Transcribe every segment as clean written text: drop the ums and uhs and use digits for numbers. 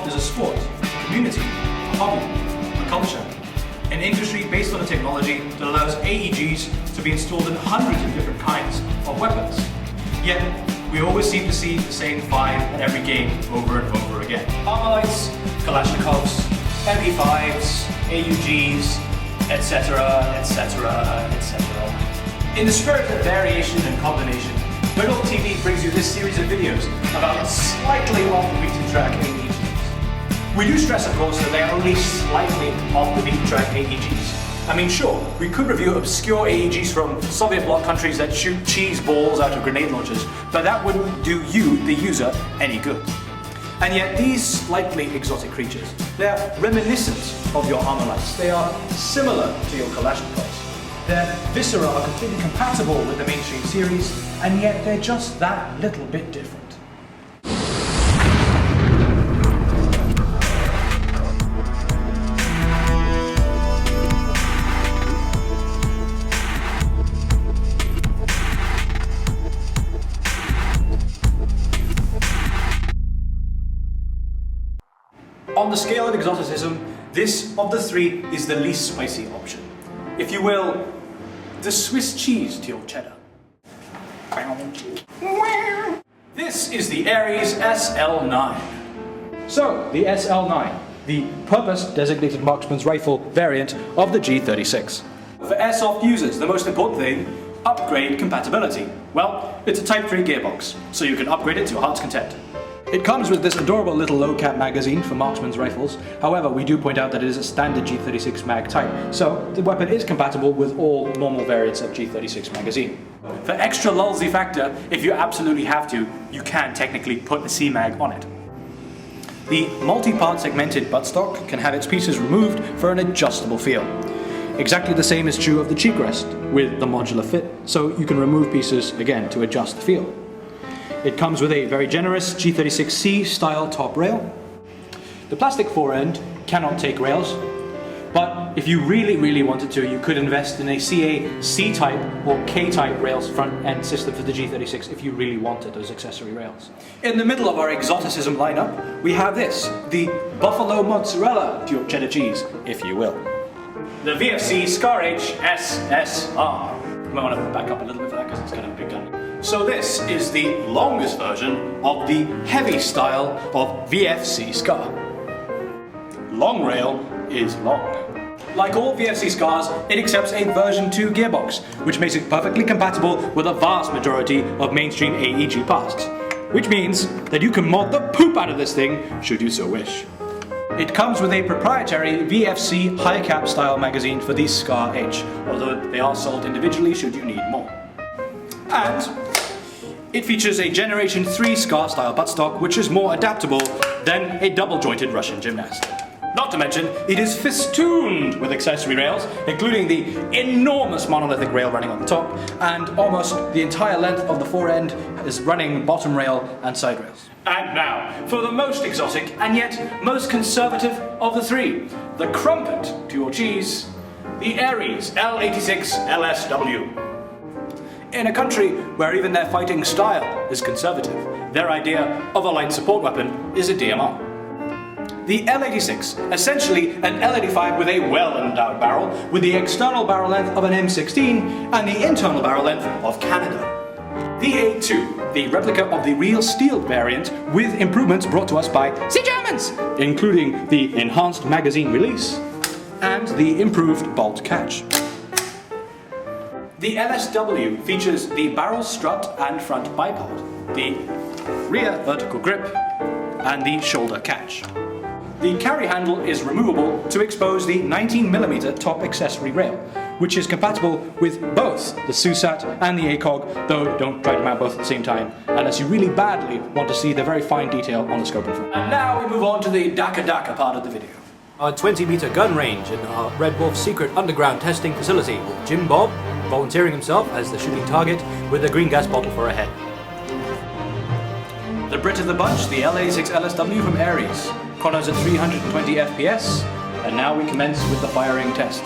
is a sport, a community, a hobby, a culture, an industry based on a technology that allows AEGs to be installed in hundreds of different kinds of weapons. Yet, we always seem to see the same five at every game over and over again. Armalites, Kalashnikovs, MP5s, AUGs, etc., etc., etc. In the spirit of variation and combination, RWTV brings you this series of videos about slightly off the beaten track AEGs. We do stress, of course, that they are only slightly off the beaten track AEGs. I mean, sure, we could review obscure AEGs from Soviet bloc countries that shoot cheese balls out of grenade launchers, but that wouldn't do you, the user, any good. And yet these slightly exotic creatures, they're reminiscent of your armalites. They are similar to your Kalashnikovs. Their viscera are completely compatible with the mainstream series, and yet they're just that little bit different. On the scale of exoticism, this of the three is the least spicy option. If you will, the Swiss cheese to your cheddar. This is the Ares SL9. So, the SL9, the purpose-designated marksman's rifle variant of the G36. For airsoft users, the most important thing, upgrade compatibility. Well, it's a Type 3 gearbox, so you can upgrade it to your heart's content. It comes with this adorable little low-cap magazine for marksman's rifles. However, we do point out that it is a standard G36 mag type, so the weapon is compatible with all normal variants of G36 magazine. For extra lulzy factor, if you absolutely have to, you can technically put a C-mag on it. The multi-part segmented buttstock can have its pieces removed for an adjustable feel. Exactly the same is true of the cheek rest with the modular fit, so you can remove pieces again to adjust the feel. It comes with a very generous G36C style top rail. The plastic forend cannot take rails, but if you really wanted to, you could invest in a CA C-type or K-type rails front end system for the G36 if you really wanted those accessory rails. In the middle of our exoticism lineup, we have this, the buffalo mozzarella to your cheddar cheese, if you will. The VFC Scar-H SSR. I might want to back up a little bit for that because it's kind of a big gun. So this is the longest version of the heavy style of VFC Scar. Long rail is long. Like all VFC Scars, it accepts a version 2 gearbox, which makes it perfectly compatible with a vast majority of mainstream AEG parts. Which means that you can mod the poop out of this thing, should you so wish. It comes with a proprietary VFC high cap style magazine for the Scar-H, although they are sold individually should you need more. And it features a Generation 3 Scar style buttstock, which is more adaptable than a double jointed Russian gymnast. Not to mention, it is festooned with accessory rails, including the enormous monolithic rail running on the top, and almost the entire length of the forend is running bottom rail and side rails. And now, for the most exotic and yet most conservative of the three, the crumpet to your cheese, the Ares L86 LSW. In a country where even their fighting style is conservative, their idea of a light support weapon is a DMR. The L86, essentially an L85 with a well-endowed barrel, with the external barrel length of an M16 and the internal barrel length of Canada. The A2, the replica of the real steel variant with improvements brought to us by the Germans, including the enhanced magazine release and the improved bolt catch. The LSW features the barrel strut and front bipod, the rear vertical grip, and the shoulder catch. The carry handle is removable to expose the 19mm top accessory rail, which is compatible with both the SUSAT and the ACOG, though don't try to mount both at the same time, unless you really badly want to see the very fine detail on the scope and front. And now we move on to the Daka part of the video. Our 20-meter gun range in our Redwolf secret underground testing facility, with Jim Bob volunteering himself as the shooting target with a green gas bottle for a head. The Brit of the bunch, the L86 LSW from Ares. Chronos at 320 FPS, and now we commence with the firing test.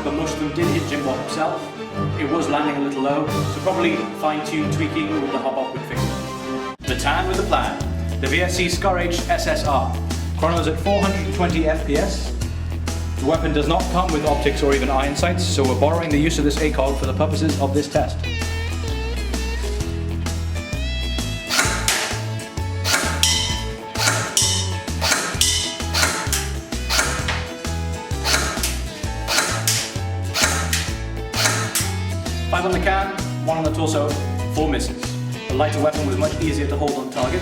but most of them did hit Jim Bob himself. It was landing a little low, so probably fine-tune tweaking with the hop-up quick fix. The tan with the plan. The VFC Scar-H SSR. Chronos at 420 FPS. The weapon does not come with optics or even iron sights, so we're borrowing the use of this AEG for the purposes of this test. Five on the can, 1 on the torso, 4 misses. The lighter weapon was much easier to hold on target,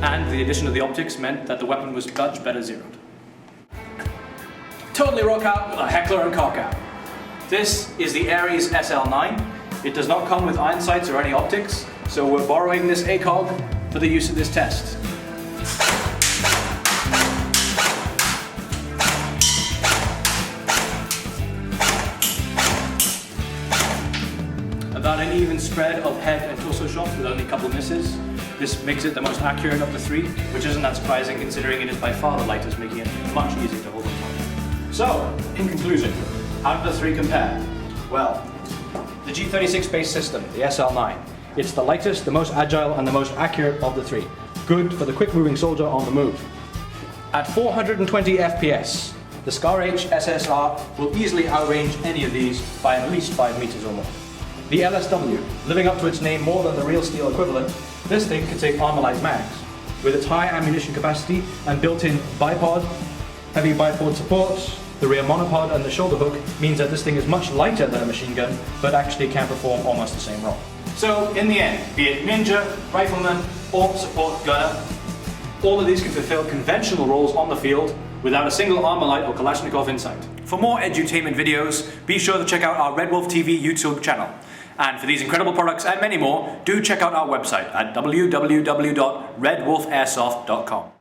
and the addition of the optics meant that the weapon was much better zeroed. Totally rock out with a heckler and cock out. This is the Ares SL9. It does not come with iron sights or any optics, so we're borrowing this AEG for the use of this test. About an even spread of head and torso shots with only a couple of misses. This makes it the most accurate of the 3, which isn't that surprising considering it is by far the lightest, making it much easier to hold on target. So, in conclusion, how do the 3 compare? Well, the G36 base system, the SL9, it's the lightest, the most agile, and the most accurate of the 3. Good for the quick-moving soldier on the move. At 420 FPS, the Scar-H SSR will easily outrange any of these by at least 5 meters or more. The LSW, living up to its name more than the real steel equivalent, this thing can take armalites mags. With its high ammunition capacity and built-in bipod, heavy bipod support, the rear monopod and the shoulder hook means that this thing is much lighter than a machine gun, but actually can perform almost the same role. So in the end, be it ninja, rifleman, or support gunner, all of these can fulfill conventional roles on the field without a single armalite or Kalashnikov in sight. For more edutainment videos, be sure to check out our Redwolf TV YouTube channel. And for these incredible products and many more, do check out our website at www.redwolfairsoft.com.